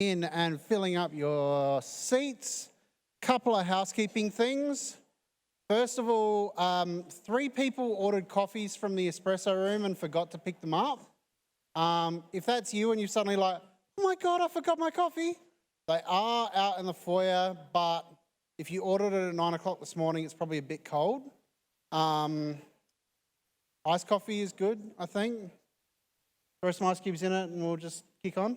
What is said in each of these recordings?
in and filling up your seats. Couple of housekeeping things. First of all, 3 people ordered coffees from the espresso room and forgot to pick them up. If that's you and you're suddenly like, oh my God, I forgot my coffee. They are out in the foyer, but if you ordered it at 9 o'clock this morning, it's probably a bit cold. Iced coffee is good, I think. Throw some ice cubes in it and we'll just kick on.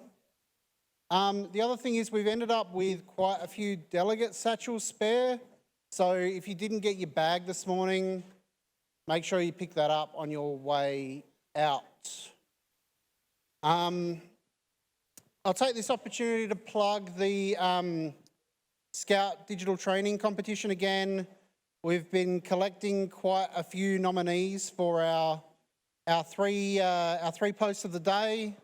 The other thing is we've ended up with quite a few delegate satchels spare. So if you didn't get your bag this morning, make sure you pick that up on your way out. I'll take this opportunity to plug the Scout Digital Training Competition again. We've been collecting quite a few nominees for our three posts of the day.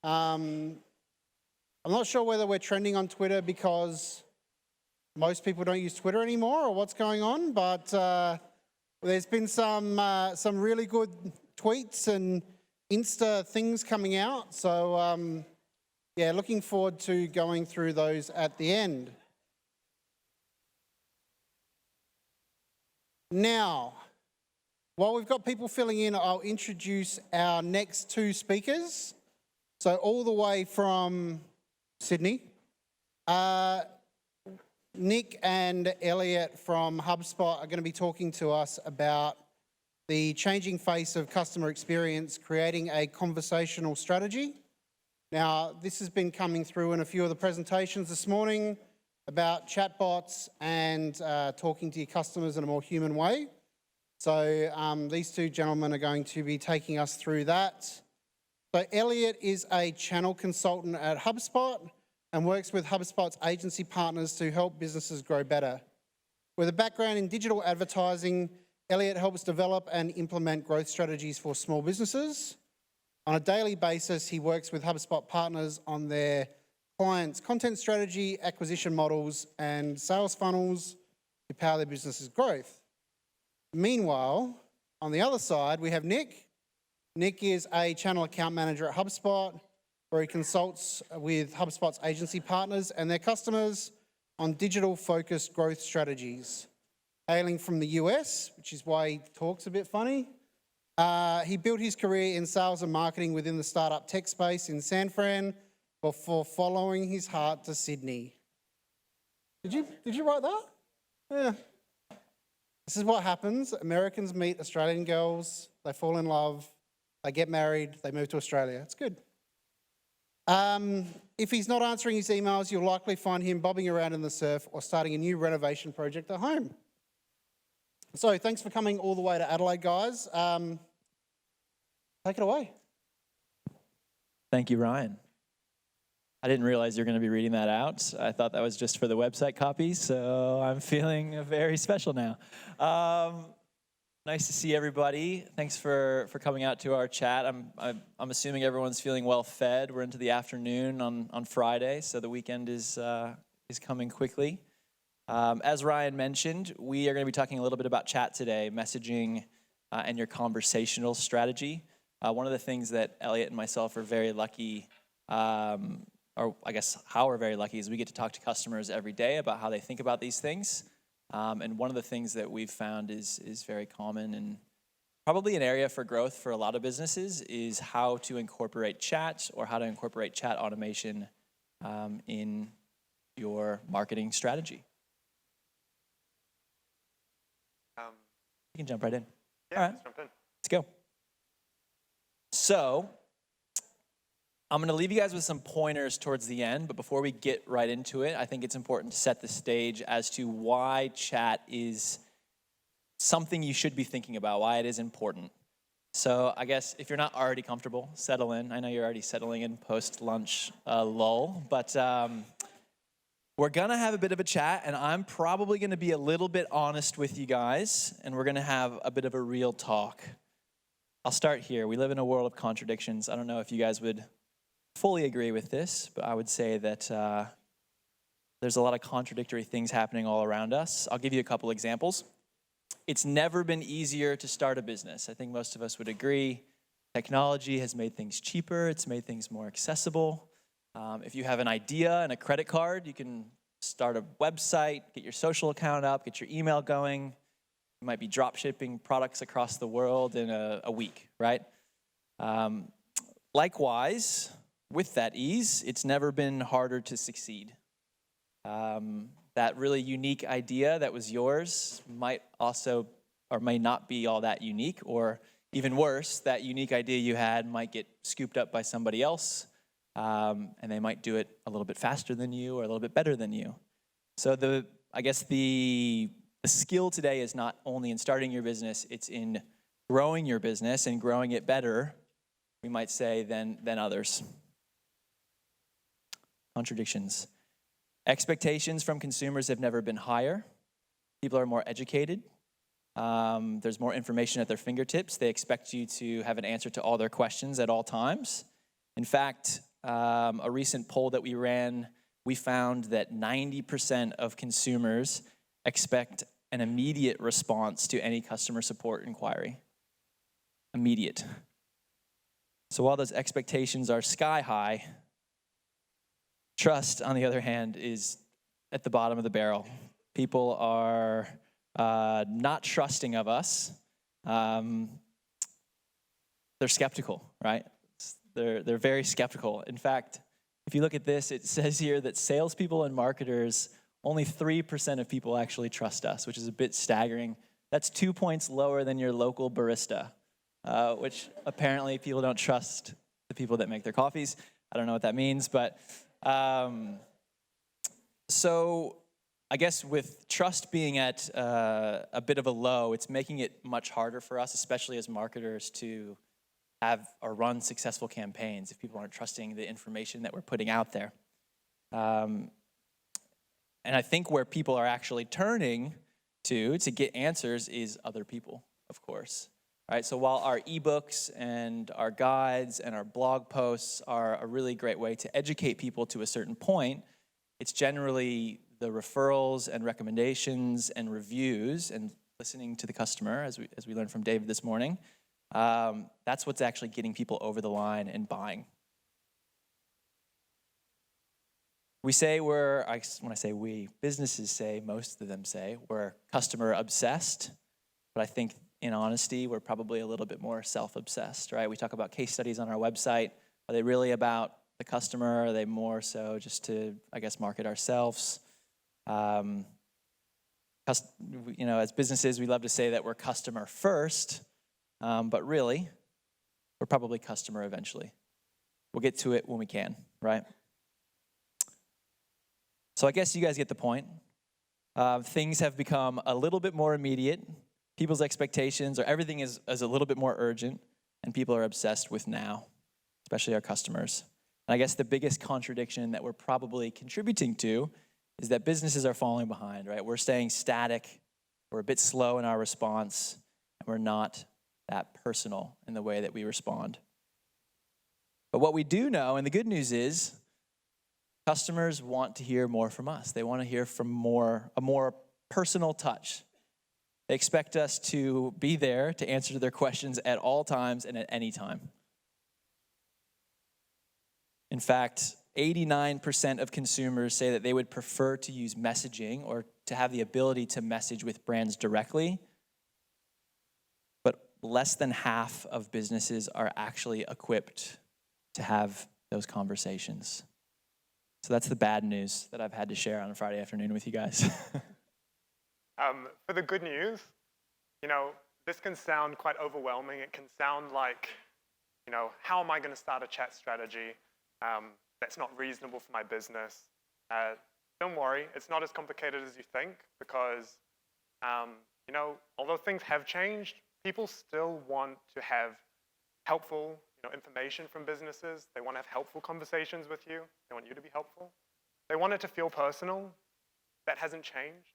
I'm not sure whether we're trending on Twitter because most people don't use Twitter anymore or what's going on, but there's been some really good tweets and Insta things coming out. So yeah, looking forward to going through those at the end. Now, while we've got people filling in, I'll introduce our next 2 speakers. So all the way from Sydney, Nick and Elliot from HubSpot are going to be talking to us about the changing face of customer experience, creating a conversational strategy. Now, this has been coming through in a few of the presentations this morning about chatbots and talking to your customers in a more human way. So these 2 gentlemen are going to be taking us through that. So Elliot is a channel consultant at HubSpot and works with HubSpot's agency partners to help businesses grow better. With a background in digital advertising, Elliot helps develop and implement growth strategies for small businesses. On a daily basis, he works with HubSpot partners on their clients' content strategy, acquisition models, and sales funnels to power their business's growth. Meanwhile, on the other side, we have Nick. Nick is a channel account manager at HubSpot, where he consults with HubSpot's agency partners and their customers on digital-focused growth strategies. Hailing from the US, which is why he talks a bit funny, he built his career in sales and marketing within the startup tech space in San Fran before following his heart to Sydney. Did you write that? Yeah. This is what happens. Americans meet Australian girls, they fall in love, they get married, they move to Australia. It's good. If he's not answering his emails, you'll likely find him bobbing around in the surf or starting a new renovation project at home. So thanks for coming all the way to Adelaide, guys. Take it away. Thank you, Ryan. I didn't realize you were going to be reading that out. I thought that was just for the website copy, so I'm feeling very special now. Nice to see everybody. Thanks for coming out to our chat. I'm assuming everyone's feeling well fed. We're into the afternoon on Friday, so the weekend is coming quickly. As Ryan mentioned, we are going to be talking a little bit about chat today, messaging and your conversational strategy. One of the things that Elliot and myself are very lucky, or I guess how we're very lucky, is we get to talk to customers every day about how they think about these things. And one of the things that we've found is very common and probably an area for growth for a lot of businesses is how to incorporate chat or how to incorporate chat automation in your marketing strategy. You can jump right in. Yeah, all right, let's jump in. Let's go. So I'm going to leave you guys with some pointers towards the end, but before we get right into it, I think it's important to set the stage as to why chat is something you should be thinking about, why it is important. So I guess if you're not already comfortable, settle in. I know you're already settling in post-lunch lull, but we're going to have a bit of a chat, and I'm probably going to be a little bit honest with you guys, and we're going to have a bit of a real talk. I'll start here. We live in a world of contradictions. I don't know if you guys would fully agree with this, but I would say that there's a lot of contradictory things happening all around us. I'll give you a couple examples. It's never been easier to start a business. I think most of us would agree. Technology has made things cheaper. It's made things more accessible. If you have an idea and a credit card, you can start a website, get your social account up, get your email going. You might be drop shipping products across the world in a week, right? Likewise, with that ease, it's never been harder to succeed. That really unique idea that was yours might also or may not be all that unique, or even worse, that unique idea you had might get scooped up by somebody else, and they might do it a little bit faster than you or a little bit better than you. So I guess the skill today is not only in starting your business, it's in growing your business and growing it better, we might say, than others. Contradictions. Expectations from consumers have never been higher. People are more educated. There's more information at their fingertips. They expect you to have an answer to all their questions at all times. In fact, a recent poll that we ran, we found that 90% of consumers expect an immediate response to any customer support inquiry. Immediate. So while those expectations are sky high, trust, on the other hand, is at the bottom of the barrel. People are not trusting of us. They're skeptical, right? They're very skeptical. In fact, if you look at this, it says here that salespeople and marketers, only 3% of people actually trust us, which is a bit staggering. That's 2 points lower than your local barista, which apparently people don't trust the people that make their coffees. I don't know what that means, but so I guess with trust being at a bit of a low, it's making it much harder for us, especially as marketers, to have or run successful campaigns if people aren't trusting the information that we're putting out there. And I think where people are actually turning to get answers is other people, of course. Right, so while our ebooks and our guides and our blog posts are a really great way to educate people to a certain point, it's generally the referrals and recommendations and reviews and listening to the customer, as we learned from David this morning. That's what's actually getting people over the line and buying. We say when I say we, businesses say, most of them say, we're customer obsessed, but I think in honesty, we're probably a little bit more self-obsessed, right? We talk about case studies on our website. Are they really about the customer? Are they more so just to, I guess, market ourselves? As businesses, we love to say that we're customer first, but really, we're probably customer eventually. We'll get to it when we can, right? So I guess you guys get the point. Things have become a little bit more immediate. People's expectations, or everything is a little bit more urgent, and people are obsessed with now, especially our customers. And I guess the biggest contradiction that we're probably contributing to is that businesses are falling behind, right? We're staying static, we're a bit slow in our response, and we're not that personal in the way that we respond. But what we do know, and the good news is, customers want to hear more from us. They want to hear from a more personal touch. They expect us to be there to answer their questions at all times and at any time. In fact, 89% of consumers say that they would prefer to use messaging or to have the ability to message with brands directly, but less than half of businesses are actually equipped to have those conversations. So that's the bad news that I've had to share on a Friday afternoon with you guys. For the good news, this can sound quite overwhelming. It can sound like, how am I going to start a chat strategy that's not reasonable for my business? Don't worry, it's not as complicated as you think, because, although things have changed, people still want to have helpful information from businesses. They want to have helpful conversations with you. They want you to be helpful. They want it to feel personal. That hasn't changed.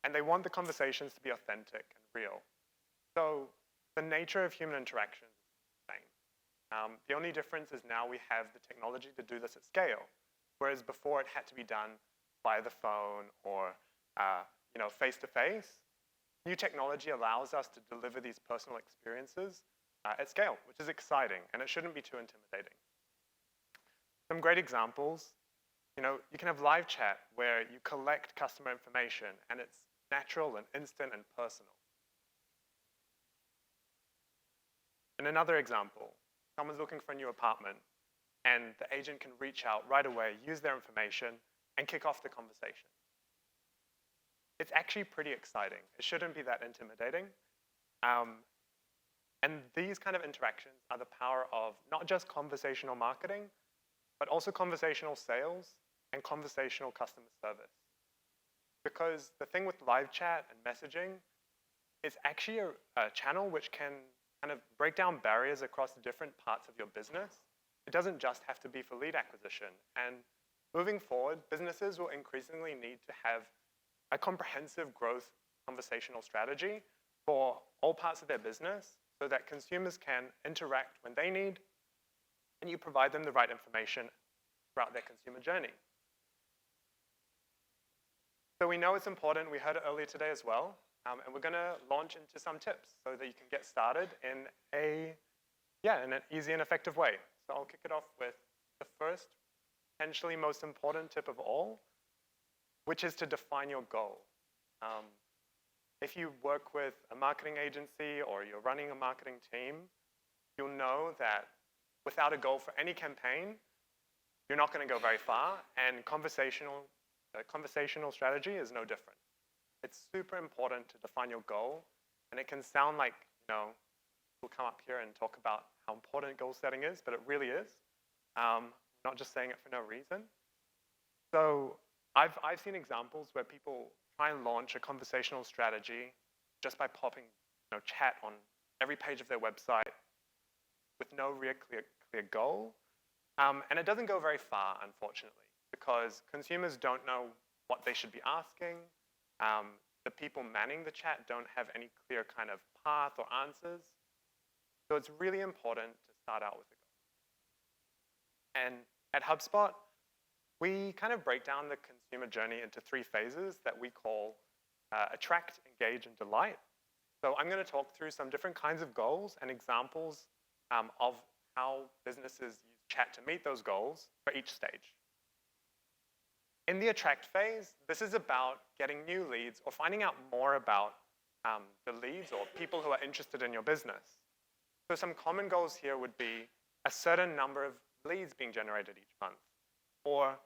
And they want the conversations to be authentic and real. So the nature of human interaction is the same. The only difference is now we have the technology to do this at scale, whereas before it had to be done via the phone or face-to-face. New technology allows us to deliver these personal experiences at scale, which is exciting, and it shouldn't be too intimidating. Some great examples, you can have live chat where you collect customer information and it's natural and instant and personal. In another example, someone's looking for a new apartment and the agent can reach out right away, use their information, and kick off the conversation. It's actually pretty exciting. It shouldn't be that intimidating. And these kind of interactions are the power of not just conversational marketing, but also conversational sales and conversational customer service. Because the thing with live chat and messaging is actually a channel which can kind of break down barriers across different parts of your business. It doesn't just have to be for lead acquisition. And moving forward, businesses will increasingly need to have a comprehensive growth conversational strategy for all parts of their business so that consumers can interact when they need and you provide them the right information throughout their consumer journey. So we know it's important. We heard it earlier today as well. And we're going to launch into some tips so that you can get started in an easy and effective way. So I'll kick it off with the first, potentially most important tip of all, which is to define your goal. If you work with a marketing agency or you're running a marketing team, you'll know that without a goal for any campaign, you're not going to go very far, and conversational strategy is no different. It's super important to define your goal, and it can sound like, we'll come up here and talk about how important goal setting is, but it really is. Not just saying it for no reason. So I've seen examples where people try and launch a conversational strategy just by popping chat on every page of their website with no real clear goal. And it doesn't go very far, unfortunately, because consumers don't know what they should be asking. The people manning the chat don't have any clear kind of path or answers. So it's really important to start out with a goal. And at HubSpot, we kind of break down the consumer journey into 3 phases that we call attract, engage, and delight. So I'm going to talk through some different kinds of goals and examples of how businesses use chat to meet those goals for each stage. In the attract phase, this is about getting new leads or finding out more about the leads or people who are interested in your business. So some common goals here would be a certain number of leads being generated each month, or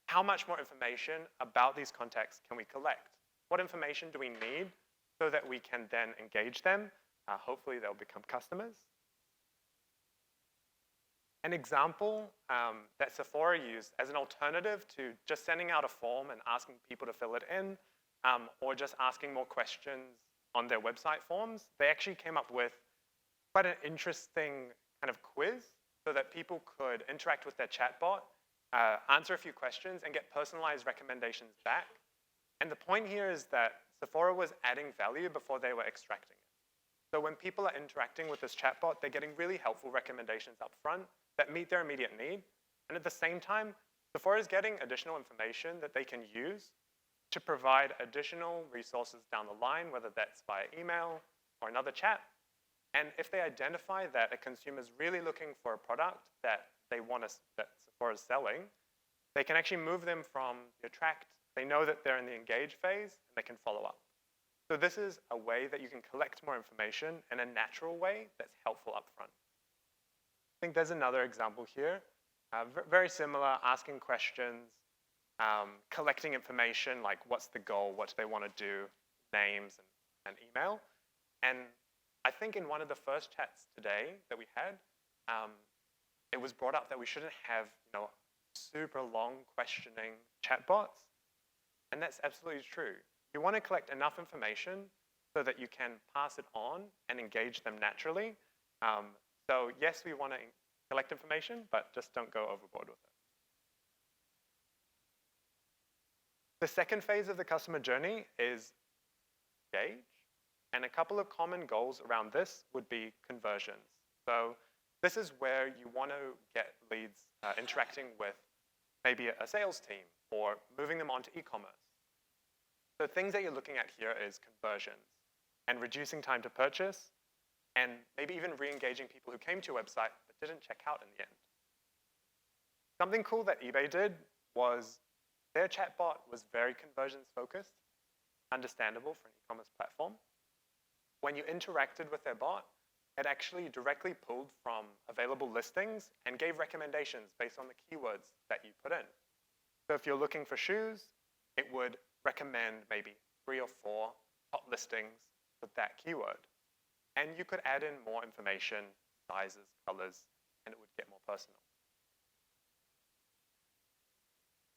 how much more information about these contacts can we collect? What information do we need so that we can then engage them? Hopefully they'll become customers. An example that Sephora used as an alternative to just sending out a form and asking people to fill it in, or just asking more questions on their website forms, they actually came up with quite an interesting kind of quiz so that people could interact with their chatbot, answer a few questions, and get personalized recommendations back. And the point here is that Sephora was adding value before they were extracting it. So when people are interacting with this chatbot, they're getting really helpful recommendations up front that meet their immediate need. And at the same time, Sephora is getting additional information that they can use to provide additional resources down the line, whether that's via email or another chat. And if they identify that a consumer is really looking for a product that that Sephora is selling, they can actually move them from the attract. They know that they're in the engage phase, and they can follow up. So this is a way that you can collect more information in a natural way that's helpful upfront. I think there's another example here. Very similar, asking questions, collecting information like what's the goal, what do they want to do, names and email. And I think in one of the first chats today that we had, it was brought up that we shouldn't have super long questioning chatbots. And that's absolutely true. You want to collect enough information so that you can pass it on and engage them naturally. So yes, we want to collect information, but just don't go overboard with it. The second phase of the customer journey is engage. And a couple of common goals around this would be conversions. So this is where you want to get leads interacting with maybe a sales team or moving them onto e-commerce. So things that you're looking at here is conversions and reducing time to purchase, and maybe even re-engaging people who came to your website but didn't check out in the end. Something cool that eBay did was their chatbot was very conversions focused, understandable for an e-commerce platform. When you interacted with their bot, it actually directly pulled from available listings and gave recommendations based on the keywords that you put in. So if you're looking for shoes, it would recommend maybe 3 or 4 top listings with that keyword. And you could add in more information, sizes, colors, and it would get more personal.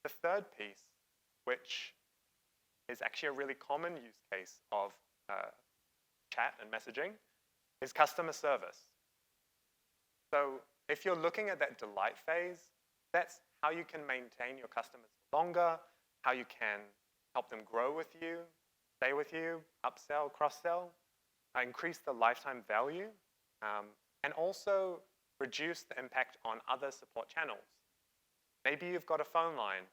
The third piece, which is actually a really common use case of chat and messaging, is customer service. So if you're looking at that delight phase, that's how you can maintain your customers longer, how you can help them grow with you, stay with you, upsell, cross-sell, increase the lifetime value, and also reduce the impact on other support channels. Maybe you've got a phone line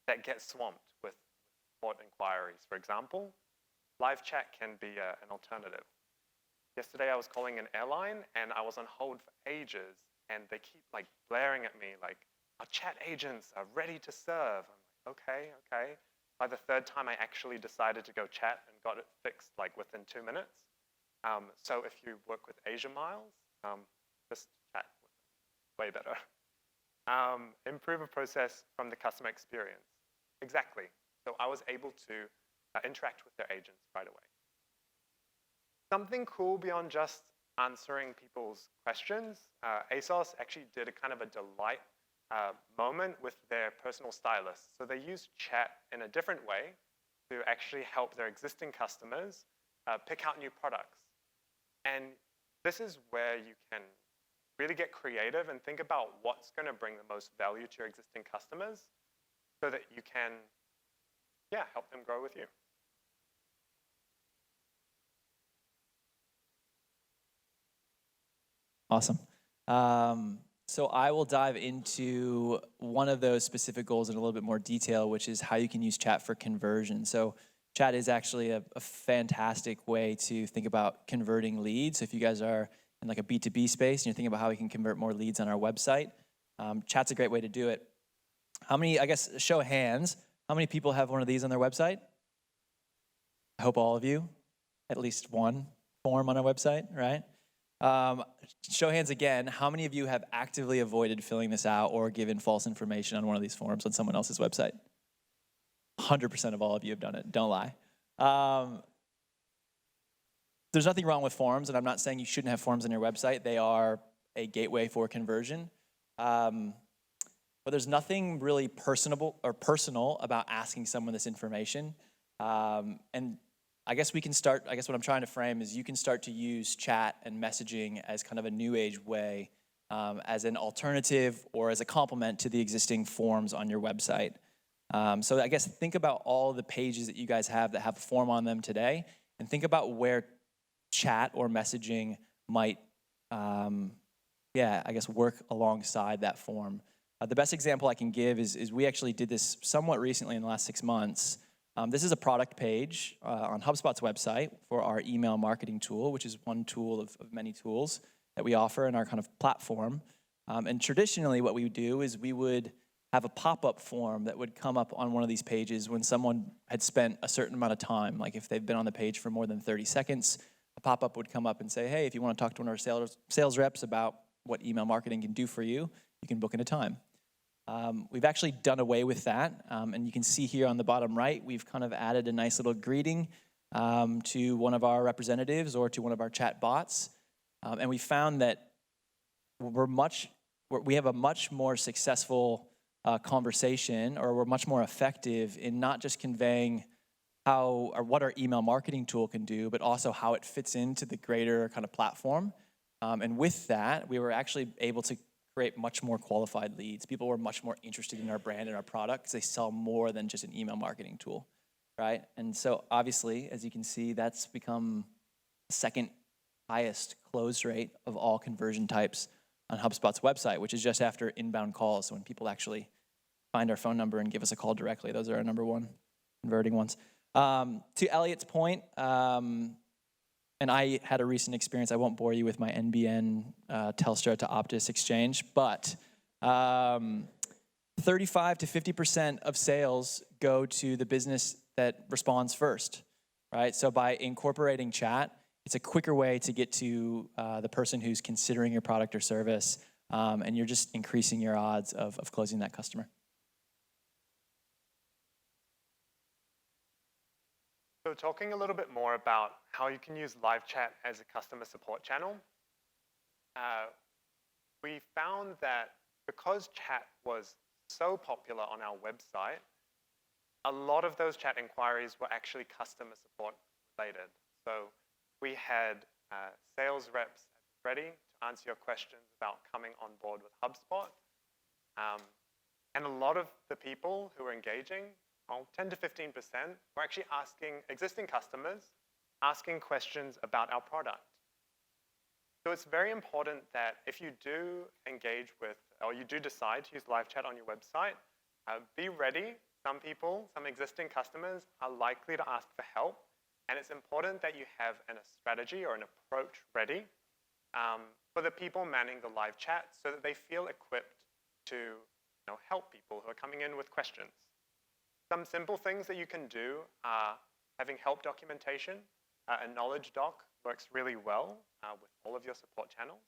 that gets swamped with support inquiries, for example. Live chat can be an alternative. Yesterday I was calling an airline and I was on hold for ages and they keep blaring at me like, our chat agents are ready to serve. I'm like, okay. By the third time I actually decided to go chat and got it fixed within 2 minutes. So if you work with Asia Miles, just chat with them, way better. Improve a process from the customer experience. Exactly. So I was able to interact with their agents right away. Something cool beyond just answering people's questions, ASOS actually did a kind of a delight moment with their personal stylist. So they used chat in a different way to actually help their existing customers pick out new products. And this is where you can really get creative and think about what's going to bring the most value to your existing customers so that you can, help them grow with you. Awesome. So I will dive into one of those specific goals in a little bit more detail, which is how you can use chat for conversion. So chat is actually a fantastic way to think about converting leads. If you guys are in a B2B space and you're thinking about how we can convert more leads on our website, chat's a great way to do it. How many, show of hands, how many people have one of these on their website? I hope all of you, at least one form on our website, right? Show hands again, how many of you have actively avoided filling this out or given false information on one of these forms on someone else's website? 100% of all of you have done it, don't lie. There's nothing wrong with forms, and I'm not saying you shouldn't have forms on your website. They are a gateway for conversion. But there's nothing really personal about asking someone this information. And I guess we can start, what I'm trying to frame is you can start to use chat and messaging as kind of a new age way, as an alternative or as a complement to the existing forms on your website. So I guess think about all the pages that you guys have that have a form on them today, and think about where chat or messaging might, work alongside that form. The best example I can give is we actually did this somewhat recently in the last 6 months. This is a product page on HubSpot's website for our email marketing tool, which is one tool of many tools that we offer in our kind of platform. And traditionally what we would do is we would have a pop-up form that would come up on one of these pages when someone had spent a certain amount of time. Like if they've been on the page for more than 30 seconds, a pop-up would come up and say, hey, if you want to talk to one of our sales reps about what email marketing can do for you, you can book in a time. We've actually done away with that, and you can see here on the bottom right, we've kind of added a nice little greeting to one of our representatives or to one of our chat bots, and we found that we have a much more successful conversation, or we're much more effective in not just conveying how or what our email marketing tool can do, but also how it fits into the greater kind of platform. And with that, we were actually able to create much more qualified leads. People were much more interested in our brand and our product because they sell more than just an email marketing tool, right? And so obviously, as you can see, that's become the second highest close rate of all conversion types on HubSpot's website, which is just after inbound calls. So when people actually find our phone number and give us a call directly, those are our number one converting ones. To Elliot's point, and I had a recent experience. I won't bore you with my NBN Telstra to Optus exchange, but 35 to 50% of sales go to the business that responds first, right? So by incorporating chat, it's a quicker way to get to the person who's considering your product or service, and you're just increasing your odds of closing that customer. So talking a little bit more about how you can use live chat as a customer support channel, we found that because chat was so popular on our website, a lot of those chat inquiries were actually customer support related. So we had sales reps ready to answer your questions about coming on board with HubSpot. And a lot of the people who were engaging, 10 to 15%, were actually asking existing customers, asking questions about our product. So it's very important that if you do engage with, or you do decide to use live chat on your website, be ready. Some people, some existing customers are likely to ask for help, and it's important that you have a strategy or an approach ready for the people manning the live chat so that they feel equipped to help people who are coming in with questions. Some simple things that you can do are having help documentation. A knowledge doc works really well with all of your support channels,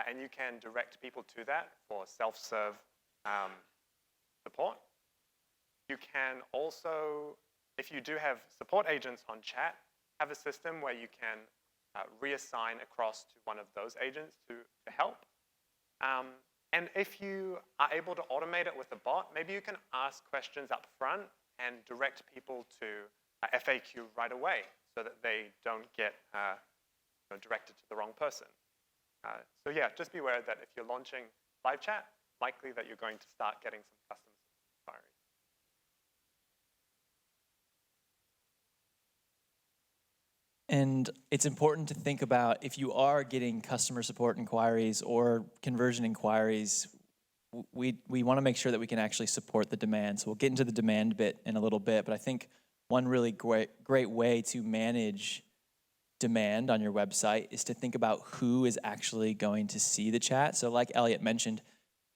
and you can direct people to that for self-serve support. You can also, if you do have support agents on chat, have a system where you can reassign across to one of those agents to help. And if you are able to automate it with a bot, maybe you can ask questions up front and direct people to FAQ right away so that they don't get directed to the wrong person. So yeah, just be aware that if you're launching live chat, likely that you're going to start getting some customer inquiries. And it's important to think about if you are getting customer support inquiries or conversion inquiries, we want to make sure that we can actually support the demand. So we'll get into the demand bit in a little bit, but I think one really great way to manage demand on your website is to think about who is actually going to see the chat. So like Elliot mentioned,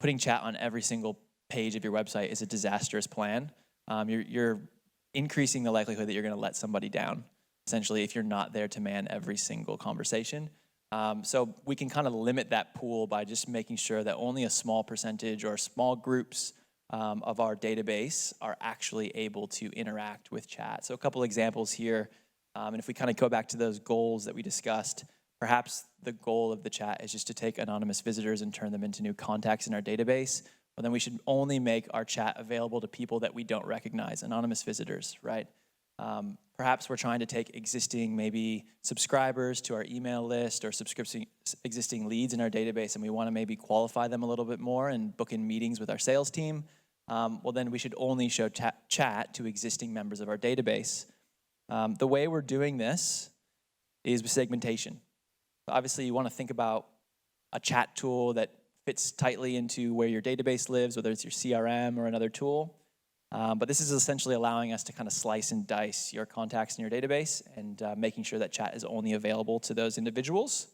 putting chat on every single page of your website is a disastrous plan. You're increasing the likelihood that you're going to let somebody down, essentially, if you're not there to man every single conversation. So we can kind of limit that pool by just making sure that only a small percentage or small groups of our database are actually able to interact with chat. So a couple examples here, and if we kind of go back to those goals that we discussed, perhaps the goal of the chat is just to take anonymous visitors and turn them into new contacts in our database. Well, then we should only make our chat available to people that we don't recognize, anonymous visitors, right? Perhaps we're trying to take existing maybe subscribers to our email list or existing leads in our database, and we want to maybe qualify them a little bit more and book in meetings with our sales team. Well, then we should only show chat to existing members of our database. The way we're doing this is with segmentation. Obviously, you want to think about a chat tool that fits tightly into where your database lives, whether it's your CRM or another tool. But this is essentially allowing us to kind of slice and dice your contacts in your database and making sure that chat is only available to those individuals.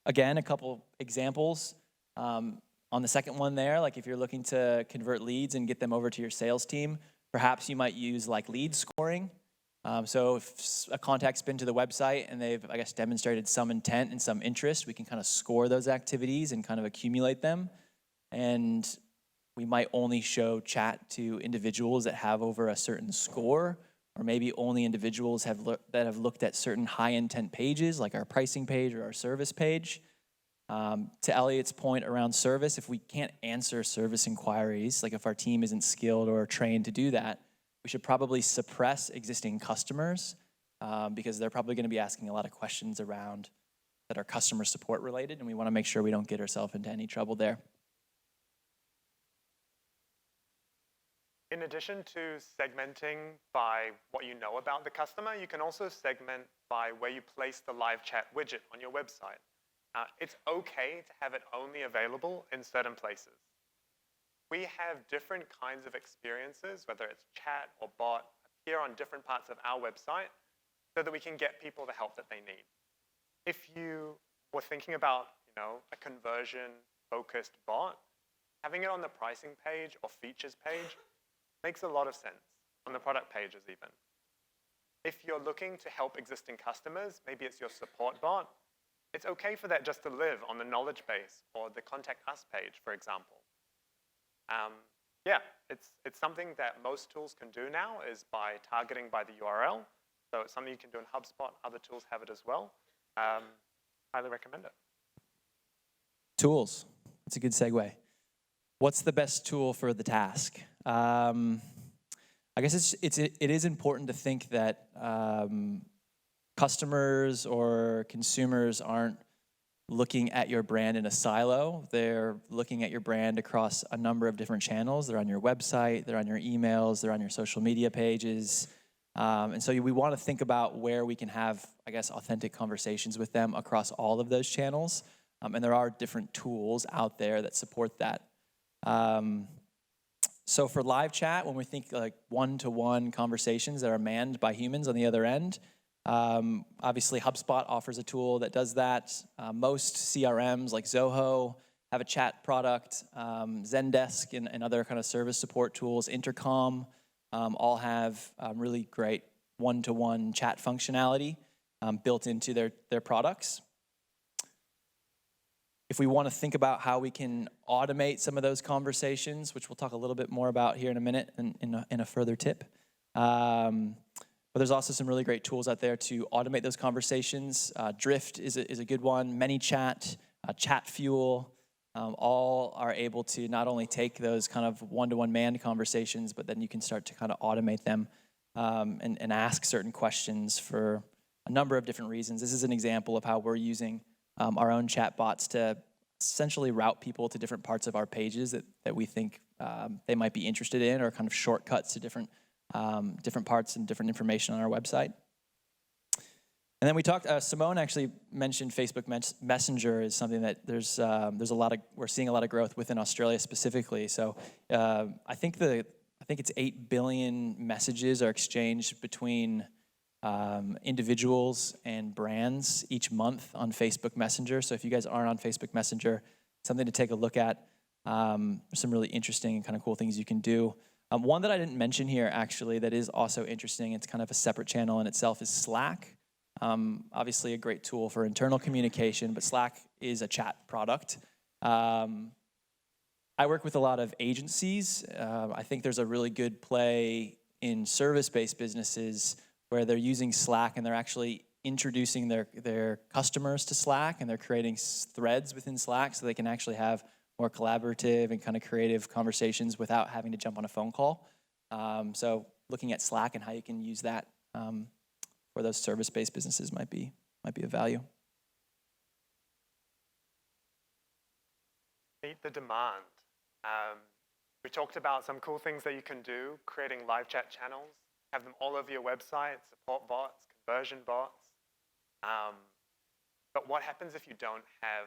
Again, a couple examples. On the second one there, like if you're looking to convert leads and get them over to your sales team, perhaps you might use like lead scoring. So if a contact's been to the website and they've, I guess, demonstrated some intent and some interest, we can kind of score those activities and kind of accumulate them. And we might only show chat to individuals that have over a certain score, or maybe only individuals that have looked at certain high intent pages, like our pricing page or our service page. To Elliot's point around service, if we can't answer service inquiries, like if our team isn't skilled or trained to do that, we should probably suppress existing customers because they're probably going to be asking a lot of questions around that are customer support related, and we want to make sure we don't get ourselves into any trouble there. In addition to segmenting by what you know about the customer, you can also segment by where you place the live chat widget on your website. It's okay to have it only available in certain places. We have different kinds of experiences, whether it's chat or bot, appear on different parts of our website so that we can get people the help that they need. If you were thinking about, a conversion-focused bot, having it on the pricing page or features page makes a lot of sense, on the product pages even. If you're looking to help existing customers, maybe it's your support bot, it's okay for that just to live on the knowledge base or the contact us page, for example. Yeah, it's something that most tools can do now is by targeting by the URL. So it's something you can do in HubSpot. Other tools have it as well. Highly recommend it. Tools. That's a good segue. What's the best tool for the task? I guess it is important to think that customers or consumers aren't looking at your brand in a silo. They're looking at your brand across a number of different channels. They're on your website, they're on your emails, they're on your social media pages. And so we want to think about where we can have, I guess, authentic conversations with them across all of those channels. And there are different tools out there that support that. So for live chat, when we think like one-to-one conversations that are manned by humans on the other end, obviously HubSpot offers a tool that does that. Most CRMs like Zoho have a chat product. Zendesk and other kind of service support tools, Intercom, all have really great one-to-one chat functionality built into their products. If we want to think about how we can automate some of those conversations, which we'll talk a little bit more about here in a minute in a further tip. But there's also some really great tools out there to automate those conversations. Drift is a good one. ManyChat, ChatFuel, all are able to not only take those kind of one-to-one manned conversations, but then you can start to kind of automate them and ask certain questions for a number of different reasons. This is an example of how we're using our own chatbots to essentially route people to different parts of our pages that we think they might be interested in, or kind of shortcuts to different parts and different information on our website. And then we talked, Simone actually mentioned Facebook Messenger is something that there's we're seeing a lot of growth within Australia specifically. So I think it's 8 billion messages are exchanged between individuals and brands each month on Facebook Messenger. So if you guys aren't on Facebook Messenger, something to take a look at. There's some really interesting and kind of cool things you can do. One that I didn't mention here actually that is also interesting, it's kind of a separate channel in itself, is Slack. Obviously a great tool for internal communication, but Slack is a chat product. I work with a lot of agencies. I think there's a really good play in service-based businesses where they're using Slack and they're actually introducing their customers to Slack, and they're creating threads within Slack so they can actually have more collaborative and kind of creative conversations without having to jump on a phone call. So looking at Slack and how you can use that for those service-based businesses might be of value. Meet the demand. We talked about some cool things that you can do, creating live chat channels, have them all over your website, support bots, conversion bots. But what happens if you don't have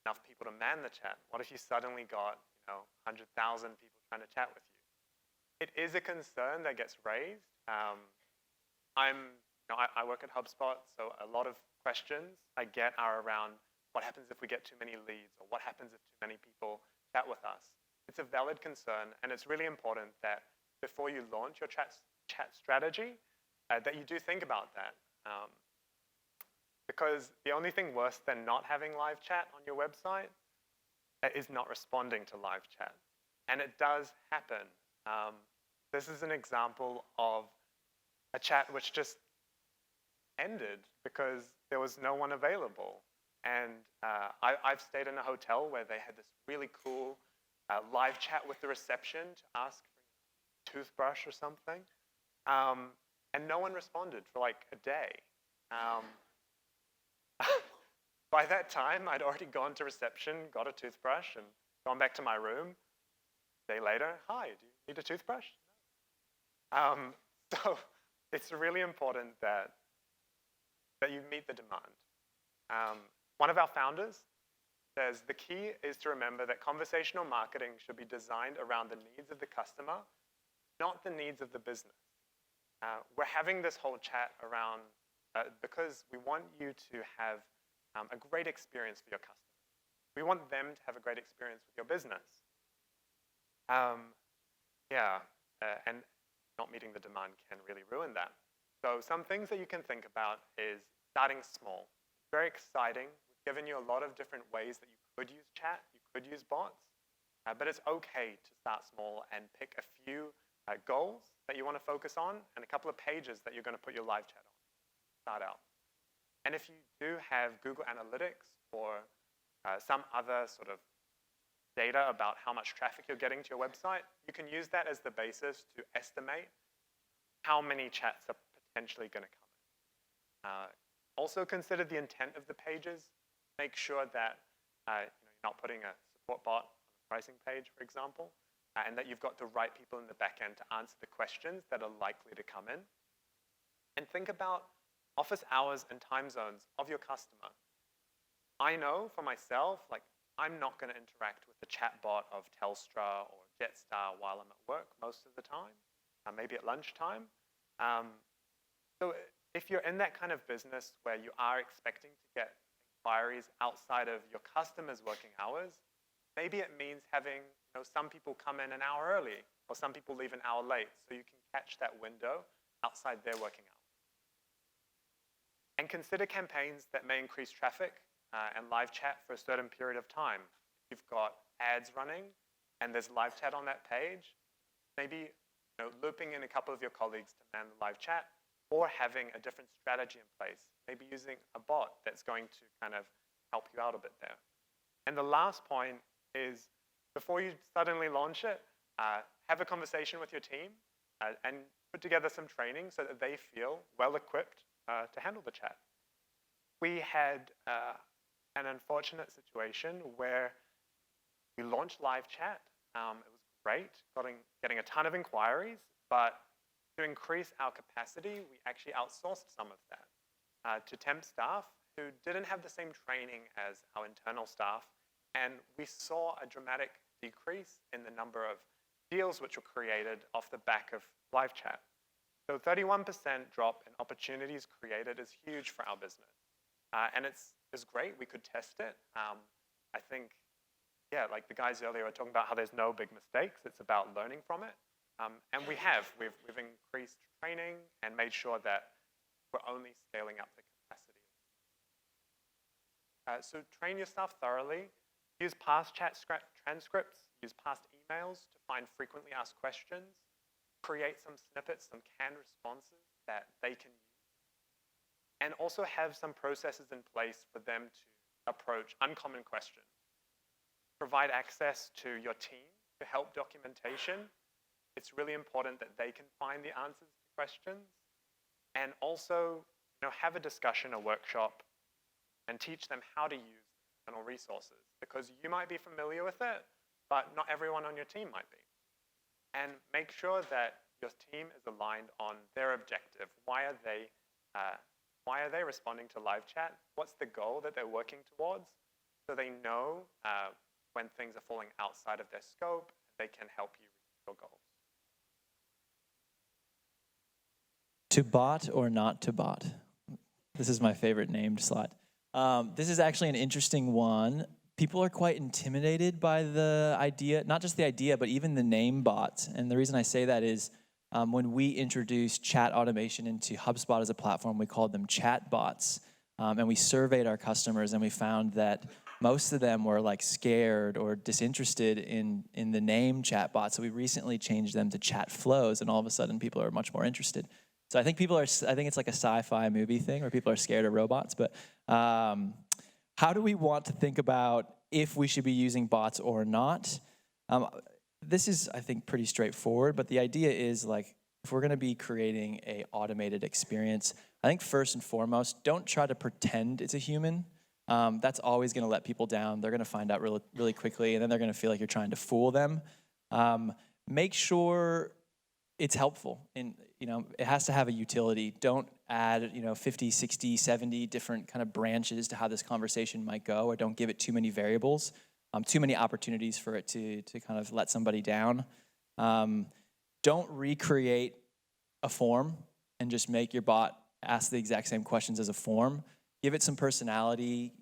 enough people to man the chat? What if you suddenly got 100,000 people trying to chat with you? It is a concern that gets raised. I work at HubSpot, so a lot of questions I get are around what happens if we get too many leads, or what happens if too many people chat with us. It's a valid concern, and it's really important that before you launch your chat strategy, that you do think about that. Because the only thing worse than not having live chat on your website is not responding to live chat. And it does happen. This is an example of a chat which just ended because there was no one available. And I've stayed in a hotel where they had this really cool live chat with the reception to ask for a toothbrush or something. And no one responded for like a day. By that time, I'd already gone to reception, got a toothbrush, and gone back to my room. A day later, hi, do you need a toothbrush? So it's really important that you meet the demand. One of our founders says the key is to remember that conversational marketing should be designed around the needs of the customer, not the needs of the business. We're having this whole chat around because we want you to have a great experience for your customers. We want them to have a great experience with your business. And not meeting the demand can really ruin that. So some things that you can think about is starting small. Very exciting. We've given you a lot of different ways that you could use chat, you could use bots, but it's okay to start small and pick a few goals that you want to focus on and a couple of pages that you're going to put your live chat on. Start out. And if you do have Google Analytics or some other sort of data about how much traffic you're getting to your website, you can use that as the basis to estimate how many chats are potentially going to come in. Also consider the intent of the pages. Make sure that you're not putting a support bot on a pricing page, for example, and that you've got the right people in the back end to answer the questions that are likely to come in. And think about office hours and time zones of your customer. I know for myself, like, I'm not going to interact with the chatbot of Telstra or Jetstar while I'm at work most of the time, maybe at lunchtime. So if you're in that kind of business where you are expecting to get inquiries outside of your customers' working hours, maybe it means having some people come in an hour early or some people leave an hour late so you can catch that window outside their working hours. And consider campaigns that may increase traffic and live chat for a certain period of time. If you've got ads running and there's live chat on that page, maybe looping in a couple of your colleagues to man the live chat, or having a different strategy in place, maybe using a bot that's going to kind of help you out a bit there. And the last point is, before you suddenly launch it, have a conversation with your team and put together some training so that they feel well-equipped to handle the chat. We had an unfortunate situation where we launched live chat. It was great, getting a ton of inquiries, but to increase our capacity, we actually outsourced some of that to temp staff who didn't have the same training as our internal staff, and we saw a dramatic decrease in the number of deals which were created off the back of live chat. So 31% drop in opportunities created is huge for our business. And it's great, we could test it. I think, like the guys earlier were talking about how there's no big mistakes, it's about learning from it. And we've increased training and made sure that we're only scaling up the capacity. So train your staff thoroughly, use past chat transcripts, use past emails to find frequently asked questions, create some snippets, some canned responses that they can use, and also have some processes in place for them to approach uncommon questions. Provide access to your team to help documentation. It's really important that they can find the answers to questions, and also have a discussion, a workshop, and teach them how to use external resources, because you might be familiar with it, but not everyone on your team might be. And make sure that your team is aligned on their objective. Why are they responding to live chat? What's the goal that they're working towards? So they know when things are falling outside of their scope, they can help you reach your goals. To bot or not to bot? This is my favorite named slot. This is actually an interesting one. People are quite intimidated by the idea, not just the idea, but even the name bot. And the reason I say that is when we introduced chat automation into HubSpot as a platform, we called them chat bots. And we surveyed our customers and we found that most of them were like scared or disinterested in the name chatbot. So we recently changed them to chat flows, and all of a sudden people are much more interested. So I think it's like a sci-fi movie thing where people are scared of robots. But how do we want to think about if we should be using bots or not? This is, I think, pretty straightforward. But the idea is, like, if we're going to be creating an automated experience, I think first and foremost, don't try to pretend it's a human. That's always going to let people down. They're going to find out really, really quickly, and then they're going to feel like you're trying to fool them. Make sure it's helpful. And, it has to have a utility. Don't add, 50, 60, 70 different kind of branches to how this conversation might go, or don't give it too many variables, too many opportunities for it to kind of let somebody down. Don't recreate a form and just make your bot ask the exact same questions as a form. Give it some personality,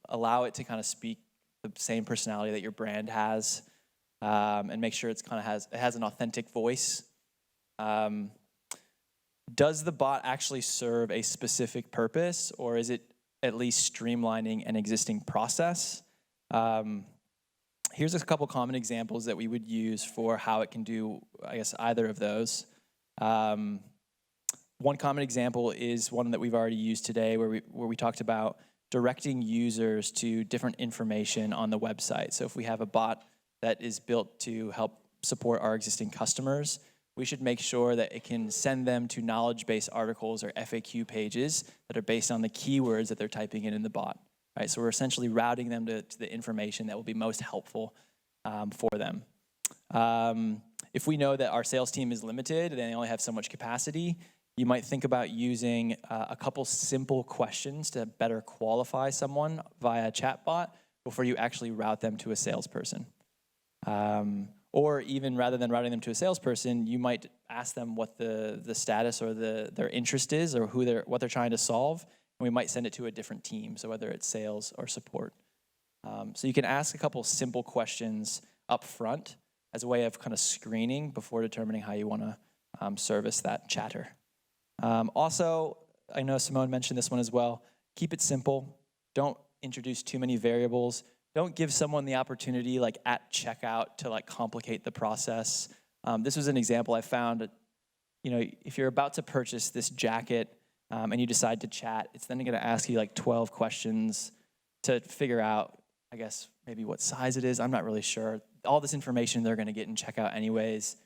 allow it to kind of speak the same personality that your brand has. and make sure it has an authentic voice. Does the bot actually serve a specific purpose, or is it at least streamlining an existing process? Here's a couple common examples that we would use for how it can do, I guess, either of those. One common example is one that we've already used today where we talked about directing users to different information on the website. So if we have a bot that is built to help support our existing customers, we should make sure that it can send them to knowledge-based articles or FAQ pages that are based on the keywords that they're typing in the bot. Right? So we're essentially routing them to the information that will be most helpful for them. If we know that our sales team is limited and they only have so much capacity, you might think about using a couple simple questions to better qualify someone via chatbot before you actually route them to a salesperson. Or even rather than routing them to a salesperson, you might ask them what the status or their interest is or what they're trying to solve, and we might send it to a different team, so whether it's sales or support. So you can ask a couple simple questions up front as a way of kind of screening before determining how you want to service that chatter. Also, I know Simone mentioned this one as well. Keep it simple. Don't introduce too many variables. Don't give someone the opportunity, like at checkout, to like complicate the process. This was an example I found. If you're about to purchase this jacket and you decide to chat, it's then going to ask you like 12 questions to figure out, I guess, maybe what size it is. I'm not really sure. All this information they're going to get in checkout anyways.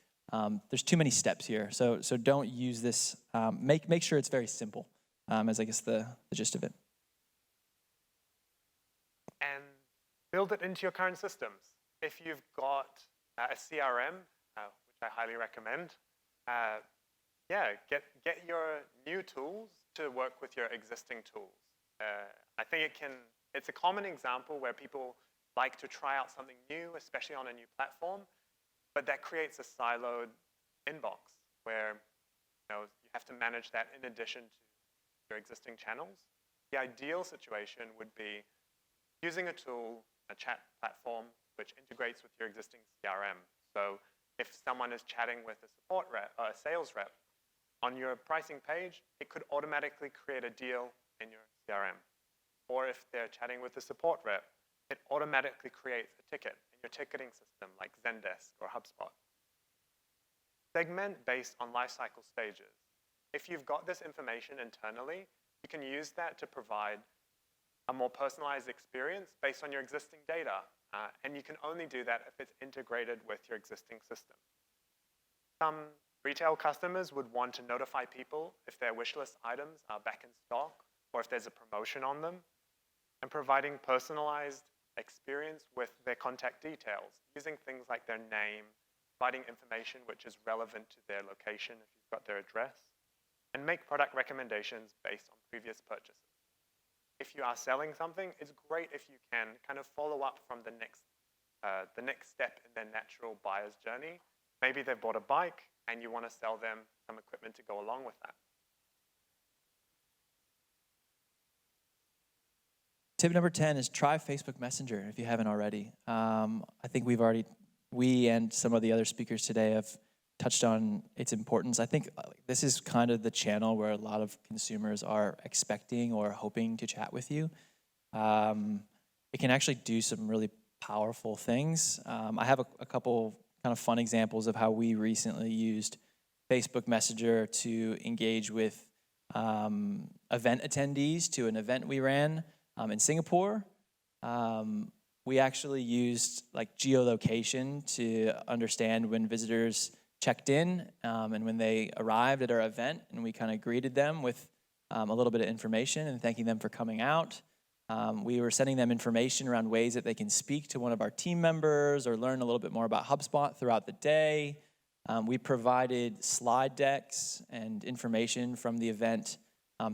There's too many steps here, so don't use this. Make sure it's very simple, as I guess the gist of it. And build it into your current systems. If you've got a CRM, which I highly recommend, get your new tools to work with your existing tools. I think it's a common example where people like to try out something new, especially on a new platform, but that creates a siloed inbox where you have to manage that in addition to your existing channels. The ideal situation would be using a tool, a chat platform, which integrates with your existing CRM. So if someone is chatting with a support rep or a sales rep, on your pricing page, it could automatically create a deal in your CRM. Or if they're chatting with a support rep, it automatically creates a ticket in your ticketing system like Zendesk or HubSpot. Segment based on lifecycle stages. If you've got this information internally, you can use that to provide a more personalized experience based on your existing data. And you can only do that if it's integrated with your existing system. Some retail customers would want to notify people if their wish list items are back in stock or if there's a promotion on them. And providing personalized experience with their contact details, using things like their name, providing information which is relevant to their location if you've got their address, and make product recommendations based on previous purchases. If you are selling something, it's great if you can kind of follow up from the next step in their natural buyer's journey. Maybe they've bought a bike and you want to sell them some equipment to go along with that. Tip number 10 is try Facebook Messenger if you haven't already. I think we and some of the other speakers today have touched on its importance. I think this is kind of the channel where a lot of consumers are expecting or hoping to chat with you. It can actually do some really powerful things. I have a couple kind of fun examples of how we recently used Facebook Messenger to engage with event attendees to an event we ran in Singapore. We actually used like geolocation to understand when visitors checked in and when they arrived at our event, and we kind of greeted them with a little bit of information and thanking them for coming out. We were sending them information around ways that they can speak to one of our team members or learn a little bit more about HubSpot throughout the day. We provided slide decks and information from the event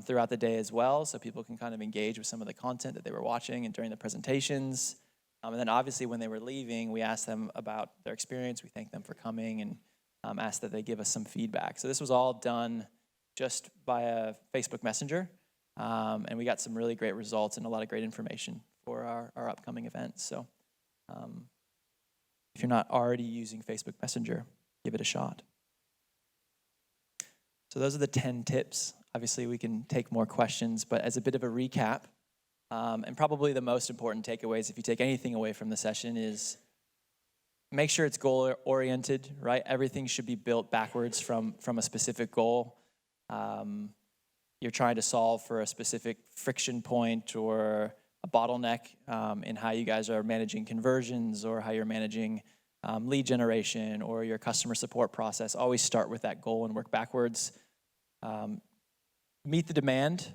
throughout the day as well, so people can kind of engage with some of the content that they were watching and during the presentations. And then obviously when they were leaving, we asked them about their experience. We thanked them for coming and asked that they give us some feedback. So this was all done just via Facebook Messenger. And we got some really great results and a lot of great information for our upcoming events. So if If you're not already using Facebook Messenger, give it a shot. So those are the 10 tips. Obviously, we can take more questions, but as a bit of a recap, and probably the most important takeaways, if you take anything away from the session, is make sure it's goal-oriented, right? Everything should be built backwards from a specific goal. You're trying to solve for a specific friction point or a bottleneck in how you guys are managing conversions or how you're managing lead generation or your customer support process. Always start with that goal and work backwards. Meet the demand.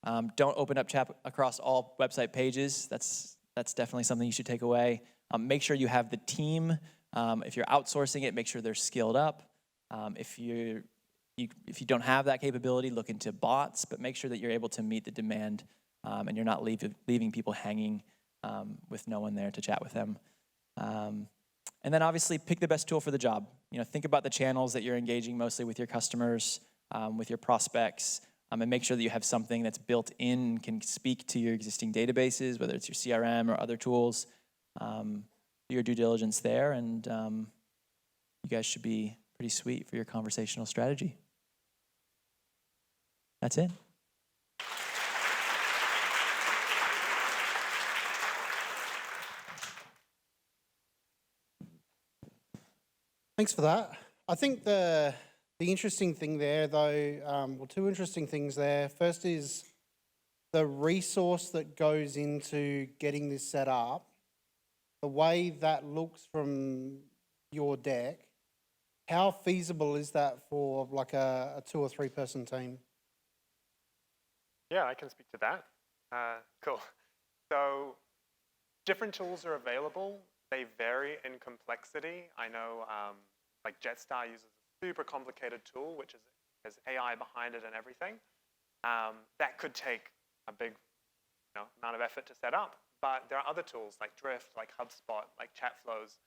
Don't open up chat across all website pages. That's definitely something you should take away. Make sure you have the team. If you're outsourcing it, make sure they're skilled up. If you don't have that capability, look into bots, but make sure that you're able to meet the demand and you're not leaving people hanging with no one there to chat with them. And then obviously pick the best tool for the job. Think about the channels that you're engaging mostly with your customers, with your prospects, and make sure that you have something that's built in, can speak to your existing databases, whether it's your CRM or other tools. Do your due diligence there, and you guys should be pretty sweet for your conversational strategy. That's it. Thanks for that. I think the interesting thing there, though, two interesting things there. First is the resource that goes into getting this set up, the way that looks from your deck. How feasible is that for like a 2 or 3 person team? Yeah, I can speak to that. Cool. So different tools are available. They vary in complexity. I know like Jetstar uses a super complicated tool, which has AI behind it and everything. That could take a big amount of effort to set up. But there are other tools like Drift, like HubSpot, like Chatflows,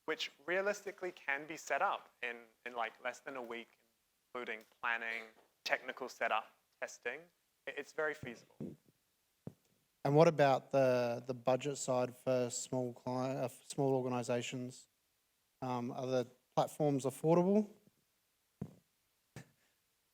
which realistically can be set up in like less than a week, including planning, technical setup, testing. It's very feasible. And what about the budget side for small organisations? Are the platforms affordable?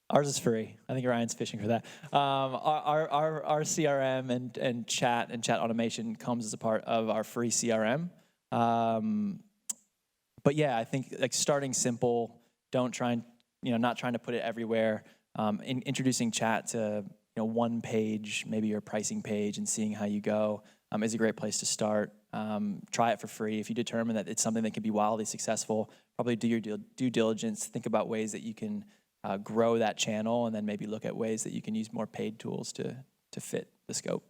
Ours is free. I think Ryan's fishing for that. Our CRM and chat automation comes as a part of our free CRM. But yeah, I think like starting simple. Don't try and not trying to put it everywhere. Introducing chat to one page, maybe your pricing page, and seeing how you go is a great place to start. Try it for free. If you determine that it's something that can be wildly successful, probably do your due diligence. Think about ways that you can grow that channel, and then maybe look at ways that you can use more paid tools to fit the scope.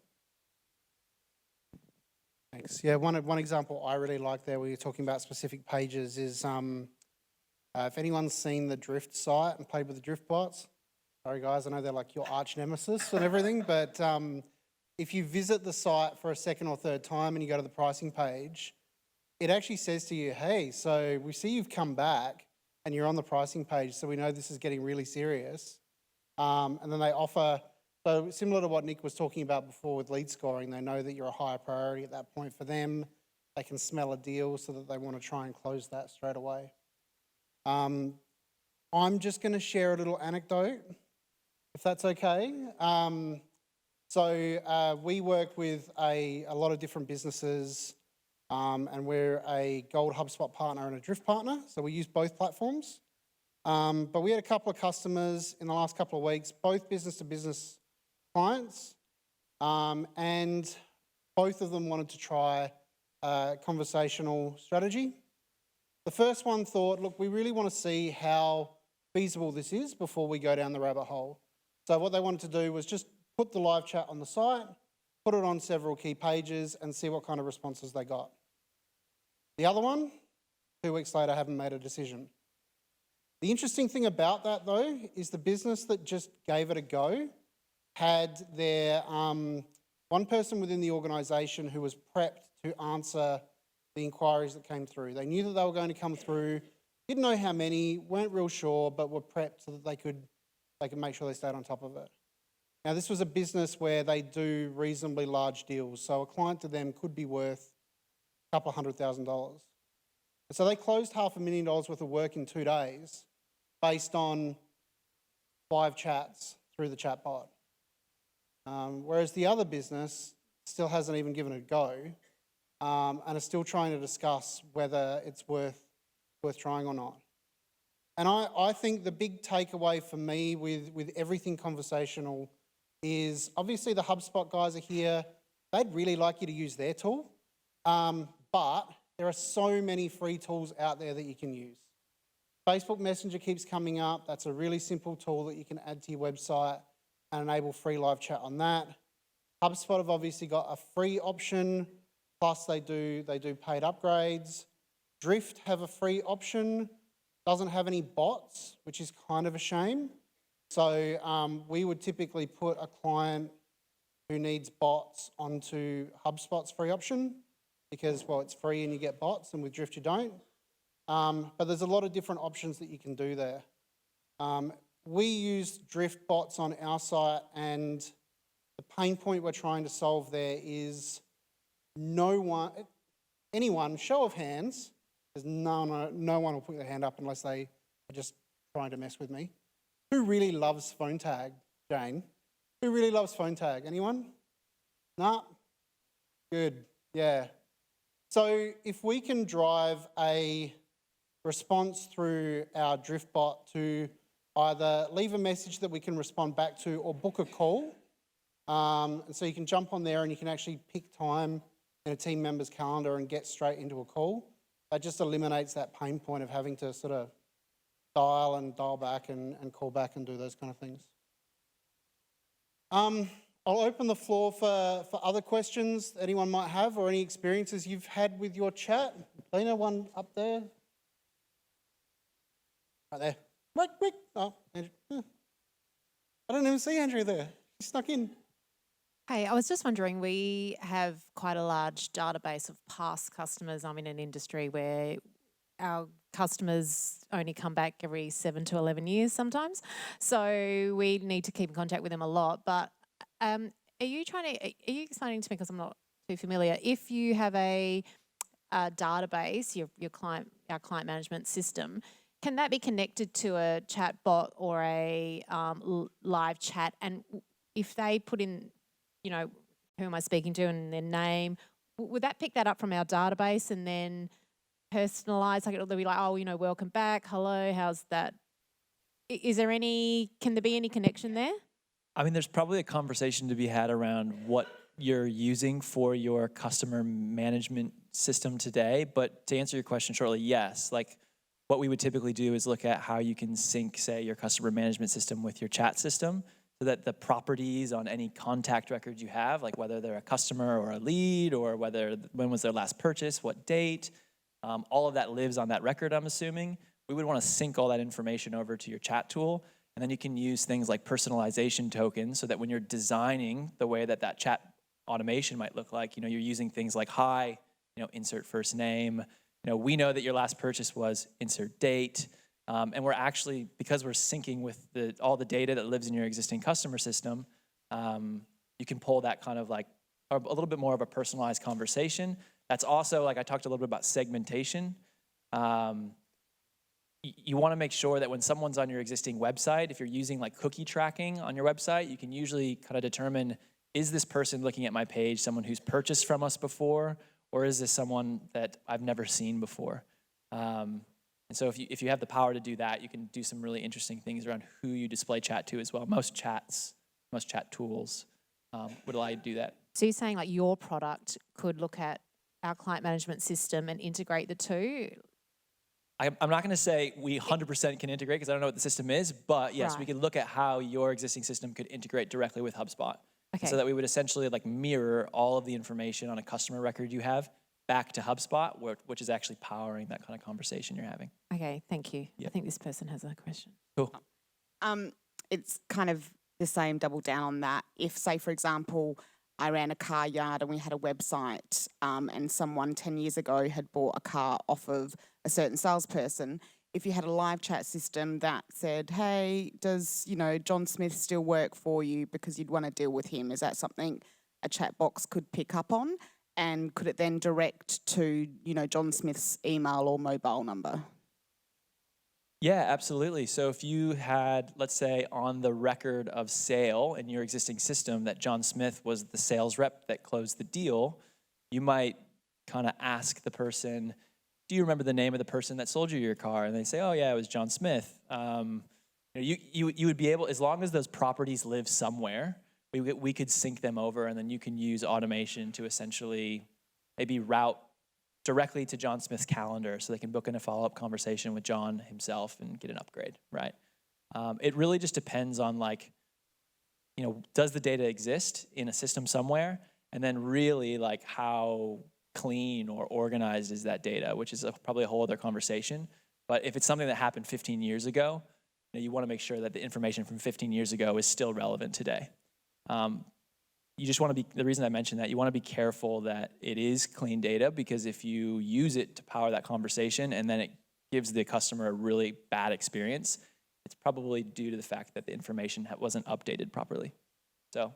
Thanks. Yeah, one example I really like there, where you're talking about specific pages, is if anyone's seen the Drift site and played with the Drift bots. Sorry guys, I know they're like your arch nemesis and everything, but if you visit the site for a second or third time and you go to the pricing page, it actually says to you, hey, so we see you've come back and you're on the pricing page, so we know this is getting really serious. And then they offer, so similar to what Nick was talking about before with lead scoring, they know that you're a higher priority at that point for them. They can smell a deal so that they want to try and close that straight away. I'm just going to share a little anecdote, if that's okay. So we work with a lot of different businesses, and we're a Gold HubSpot partner and a Drift partner, so we use both platforms. But we had a couple of customers in the last couple of weeks, both business-to-business clients, and both of them wanted to try conversational strategy. The first one thought, look, we really want to see how feasible this is before we go down the rabbit hole. So what they wanted to do was just put the live chat on the site, put it on several key pages, and see what kind of responses they got. The other one, 2 weeks later, haven't made a decision. The interesting thing about that, though, is the business that just gave it a go had their one person within the organisation who was prepped to answer the inquiries that came through. They knew that they were going to come through, didn't know how many, weren't real sure, but were prepped so that they could make sure they stayed on top of it. Now, this was a business where they do reasonably large deals, so a client to them could be worth a couple of $100,000. So they closed $500,000 worth of work in 2 days based on 5 chats through the chatbot. Whereas the other business still hasn't even given it a go and is still trying to discuss whether it's worth trying or not. And I think the big takeaway for me with everything conversational is obviously the HubSpot guys are here. They'd really like you to use their tool, but there are so many free tools out there that you can use. Facebook Messenger keeps coming up. That's a really simple tool that you can add to your website and enable free live chat on that. HubSpot have obviously got a free option, plus they do paid upgrades. Drift have a free option, doesn't have any bots, which is kind of a shame. So we would typically put a client who needs bots onto HubSpot's free option because, well, it's free and you get bots, and with Drift you don't. But there's a lot of different options that you can do there. We use Drift bots on our site, and the pain point we're trying to solve there is anyone, show of hands, because no one will put their hand up unless they are just trying to mess with me. Who really loves phone tag, Jane? Who really loves phone tag? Anyone? Nah? Good, yeah. So if we can drive a response through our Drift bot to either leave a message that we can respond back to or book a call, and so you can jump on there and you can actually pick time in a team member's calendar and get straight into a call. That just eliminates that pain point of having to sort of dial and dial back and call back and do those kind of things. I'll open the floor for other questions anyone might have or any experiences you've had with your chat. Lena, one up there. Right there. Quick. Oh, Andrew. I don't even see Andrew there. He snuck in. Hey, I was just wondering, we have quite a large database of past customers. I'm in an industry where our customers only come back every 7 to 11 years sometimes. So we need to keep in contact with them a lot. But are you explaining to me, because I'm not too familiar, if you have a database, our client management system, can that be connected to a chat bot or a live chat? And if they put in, who am I speaking to and their name, would that pick that up from our database and then personalise? Like it'll be like, welcome back, hello, how's that? Can there be any connection there? I mean, there's probably a conversation to be had around what you're using for your customer management system today. But to answer your question shortly, yes. Like what we would typically do is look at how you can sync, say, your customer management system with your chat system so that the properties on any contact record you have, like whether they're a customer or a lead or when was their last purchase, what date, all of that lives on that record, I'm assuming. We would want to sync all that information over to your chat tool. And then you can use things like personalization tokens so that when you're designing the way that chat automation might look like, you're using things like hi, insert first name. We know that your last purchase was insert date. And we're actually, because we're syncing with all the data that lives in your existing customer system, you can pull that kind of like a little bit more of a personalized conversation. That's also, like I talked a little bit about segmentation. You want to make sure that when someone's on your existing website, if you're using like cookie tracking on your website, you can usually kind of determine, is this person looking at my page someone who's purchased from us before, or is this someone that I've never seen before? And so if you have the power to do that, you can do some really interesting things around who you display chat to as well. Most chat tools would allow you to do that. So you're saying like your product could look at our client management system and integrate the two? I'm not going to say we 100% can integrate because I don't know what the system is, but yes, we can look at how your existing system could integrate directly with HubSpot. Okay. So that we would essentially like mirror all of the information on a customer record you have back to HubSpot, which is actually powering that kind of conversation you're having. Okay, thank you. Yep. I think this person has a question. Cool. It's kind of the same, double down on that. If, say, for example, I ran a car yard and we had a website and someone 10 years ago had bought a car off of a certain salesperson, if you had a live chat system that said, hey, does, John Smith still work for you because you'd want to deal with him? Is that something a chat box could pick up on? And could it then direct to, John Smith's email or mobile number? Yeah, absolutely. So if you had, let's say, on the record of sale in your existing system that John Smith was the sales rep that closed the deal, you might kind of ask the person, do you remember the name of the person that sold you your car? And they say, oh yeah, it was John Smith. You would be able, as long as those properties live somewhere, we could sync them over, and then you can use automation to essentially maybe route directly to John Smith's calendar so they can book in a follow-up conversation with John himself and get an upgrade, right? It really just depends on does the data exist in a system somewhere? And then really how clean or organized is that data, which is probably a whole other conversation. But if it's something that happened 15 years ago, you want to make sure that the information from 15 years ago is still relevant today. You just want to be, the reason I mentioned that, you want to be careful that it is clean data, because if you use it to power that conversation and then it gives the customer a really bad experience, it's probably due to the fact that the information wasn't updated properly. So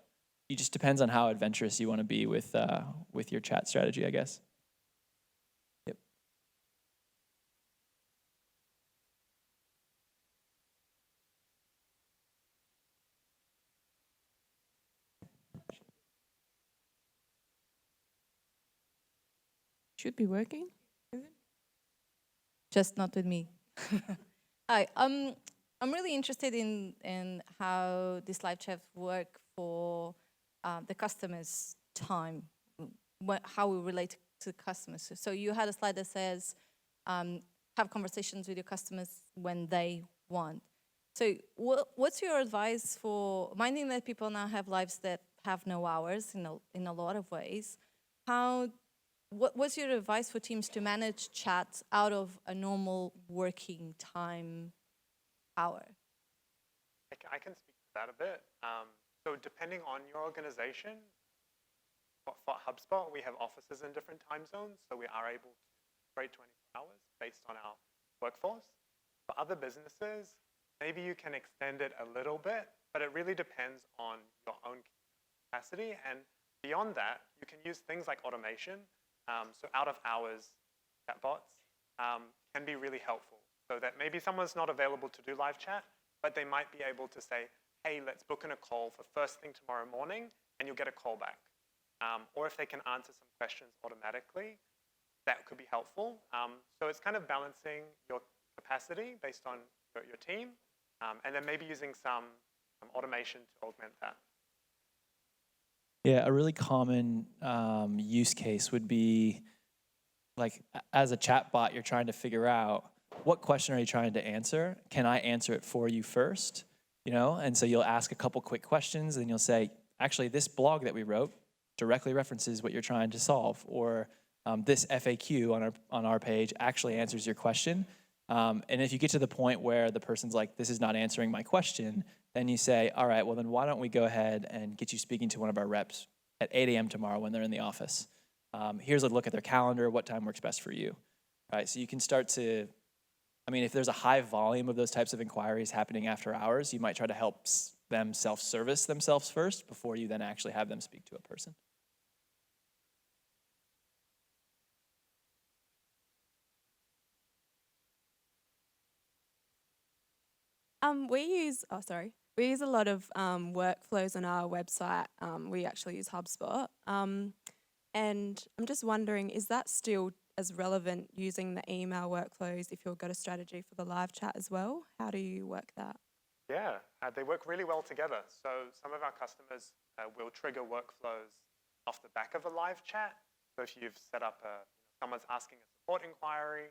it just depends on how adventurous you want to be with your chat strategy, I guess. Yep. Should be working. Is it? Just not with me. Hi, I'm really interested in how these live chats work for the customer's time, how we relate to customers. So you had a slide that says have conversations with your customers when they want. So what's your advice for minding that people now have lives that have no hours in a lot of ways? What's your advice for teams to manage chats out of a normal working time hour? I can speak to that a bit. So depending on your organization, for HubSpot, we have offices in different time zones, so we are able to operate 24 hours based on our workforce. For other businesses, maybe you can extend it a little bit, but it really depends on your own capacity. And beyond that, you can use things like automation. So out-of-hours chatbots can be really helpful, so that maybe someone's not available to do live chat, but they might be able to say, hey, let's book in a call for first thing tomorrow morning, and you'll get a call back. Or if they can answer some questions automatically, that could be helpful. So it's kind of balancing your capacity based on your team, and then maybe using some automation to augment that. Yeah, a really common use case would be as a chatbot, you're trying to figure out what question are you trying to answer? Can I answer it for you first? And so you'll ask a couple quick questions, and you'll say, actually, this blog that we wrote directly references what you're trying to solve, or this FAQ on our page actually answers your question. And if you get to the point where the person's like, this is not answering my question, then you say, all right, well then why don't we go ahead and get you speaking to one of our reps at 8 a.m. tomorrow when they're in the office. Here's a look at their calendar, what time works best for you. Right? So you can start to, if there's a high volume of those types of inquiries happening after hours, you might try to help them self-service themselves first before you then actually have them speak to a person. We use a lot of workflows on our website. We actually use HubSpot. And I'm just wondering, is that still as relevant using the email workflows if you've got a strategy for the live chat as well? How do you work that? Yeah, they work really well together. So some of our customers will trigger workflows off the back of a live chat. So if you've set up someone's asking a support inquiry,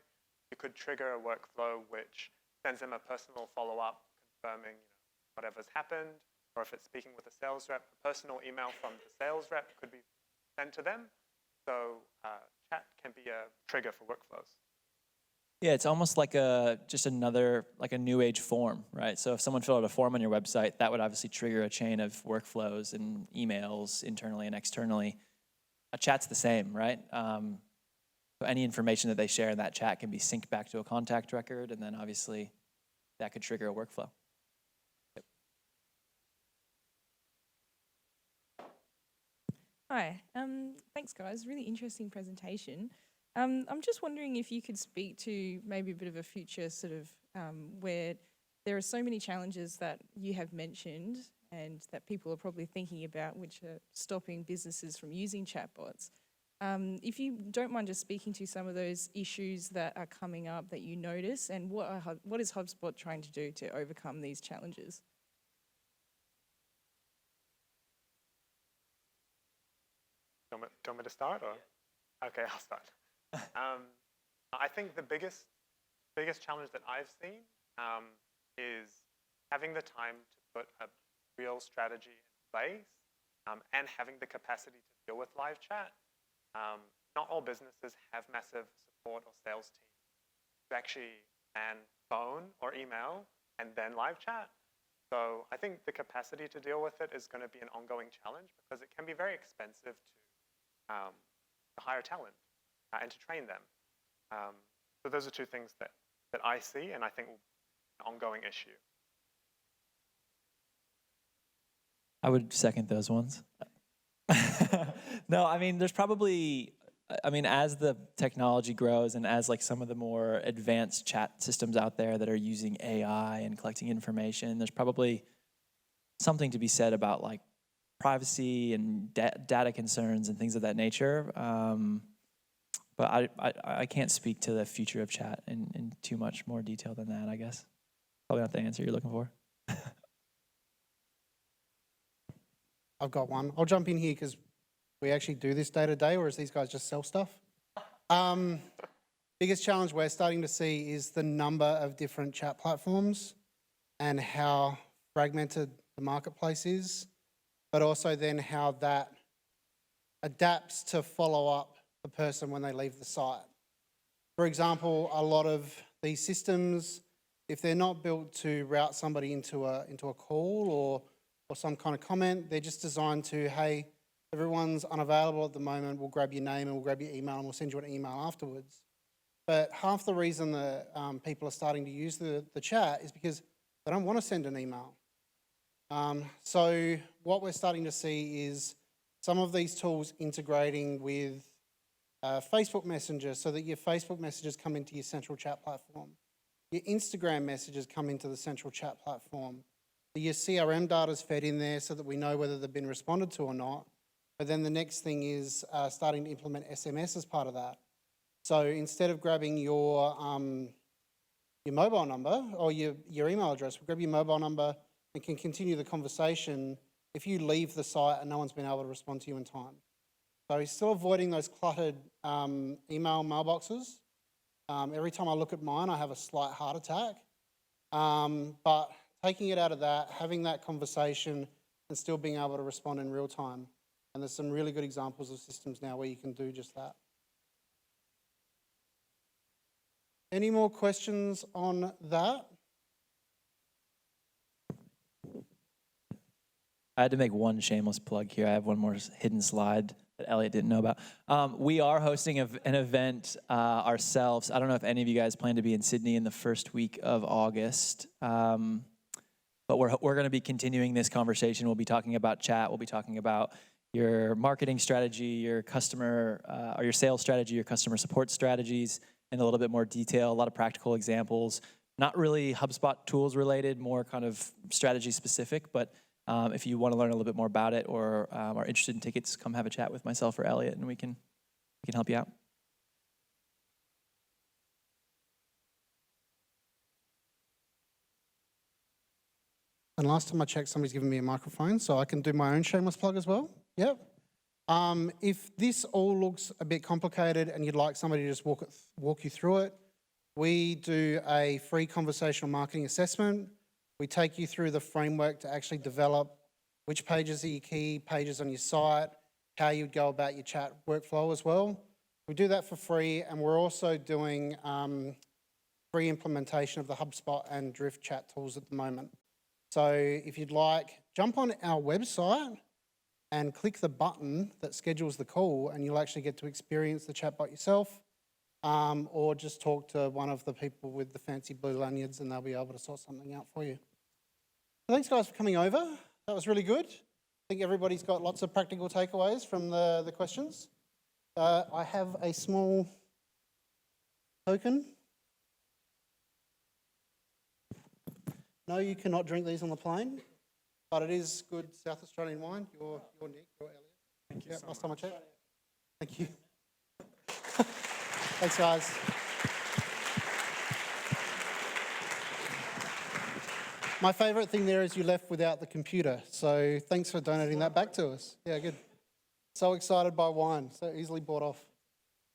you could trigger a workflow which sends them a personal follow-up confirming whatever's happened, or if it's speaking with a sales rep, a personal email from the sales rep could be sent to them. So chat can be a trigger for workflows. Yeah, it's almost like a new age form, right? So if someone filled out a form on your website, that would obviously trigger a chain of workflows and emails internally and externally. A chat's the same, right? So any information that they share in that chat can be synced back to a contact record, and then obviously that could trigger a workflow. Yep. Hi, thanks guys, really interesting presentation. I'm just wondering if you could speak to maybe a bit of a future sort of where there are so many challenges that you have mentioned and that people are probably thinking about which are stopping businesses from using chatbots. If you don't mind just speaking to some of those issues that are coming up that you notice and what is HubSpot trying to do to overcome these challenges? Do you want me to start, or? Okay, I'll start. I think the biggest challenge that I've seen is having the time to put a real strategy in place and having the capacity to deal with live chat. Not all businesses have massive support or sales teams to actually man phone or email and then live chat. So I think the capacity to deal with it is going to be an ongoing challenge because it can be very expensive to hire talent and to train them. So those are two things that I see and I think will be an ongoing issue. I would second those ones. No, I mean, there's probably, I mean, as the technology grows and as like some of the more advanced chat systems out there that are using AI and collecting information, there's probably something to be said about like privacy and data concerns and things of that nature. But I can't speak to the future of chat in too much more detail than that, I guess. Probably not the answer you're looking for. I've got one. I'll jump in here because we actually do this day to day, whereas these guys just sell stuff. Biggest challenge we're starting to see is the number of different chat platforms and how fragmented the marketplace is, but also then how that adapts to follow up the person when they leave the site. For example, a lot of these systems, if they're not built to route somebody into a call or some kind of comment, they're just designed to, hey, everyone's unavailable at the moment, we'll grab your name and we'll grab your email and we'll send you an email afterwards. But half the reason that people are starting to use the chat is because they don't want to send an email. So what we're starting to see is some of these tools integrating with Facebook Messenger so that your Facebook messages come into your central chat platform. Your Instagram messages come into the central chat platform. Your CRM data is fed in there so that we know whether they've been responded to or not. But then the next thing is starting to implement SMS as part of that. So instead of grabbing your mobile number or your email address, we'll grab your mobile number and can continue the conversation if you leave the site and no one's been able to respond to you in time. So he's still avoiding those cluttered email mailboxes. Every time I look at mine, I have a slight heart attack. But taking it out of that, having that conversation and still being able to respond in real time. And there's some really good examples of systems now where you can do just that. Any more questions on that? I had to make one shameless plug here. I have one more hidden slide that Elliot didn't know about. We are hosting an event ourselves. I don't know if any of you guys plan to be in Sydney in the first week of August. But we're going to be continuing this conversation. We'll be talking about chat. We'll be talking about your marketing strategy, your customer or your sales strategy, your customer support strategies in a little bit more detail, a lot of practical examples. Not really HubSpot tools related, more kind of strategy specific, but if you want to learn a little bit more about it or are interested in tickets, come have a chat with myself or Elliot and we can help you out. And last time I checked, somebody's given me a microphone, so I can do my own shameless plug as well. Yep. If this all looks a bit complicated and you'd like somebody to just walk you through it, we do a free conversational marketing assessment. We take you through the framework to actually develop which pages are your key pages on your site, how you'd go about your chat workflow as well. We do that for free, and we're also doing free implementation of the HubSpot and Drift chat tools at the moment. So if you'd like, jump on our website and click the button that schedules the call and you'll actually get to experience the chatbot yourself or just talk to one of the people with the fancy blue lanyards and they'll be able to sort something out for you. So thanks guys for coming over. That was really good. think everybody's got lots of practical takeaways from the questions. I have a small token. No, you cannot drink these on the plane, but it is good South Australian wine. You're Nick, you're Elliot. Thank you so Last much. time I checked. Thank you. Thanks, guys. My favourite thing there is you left without the computer, so thanks for donating that back to us. Yeah, good. So excited by wine, so easily bought off.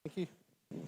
Thank you.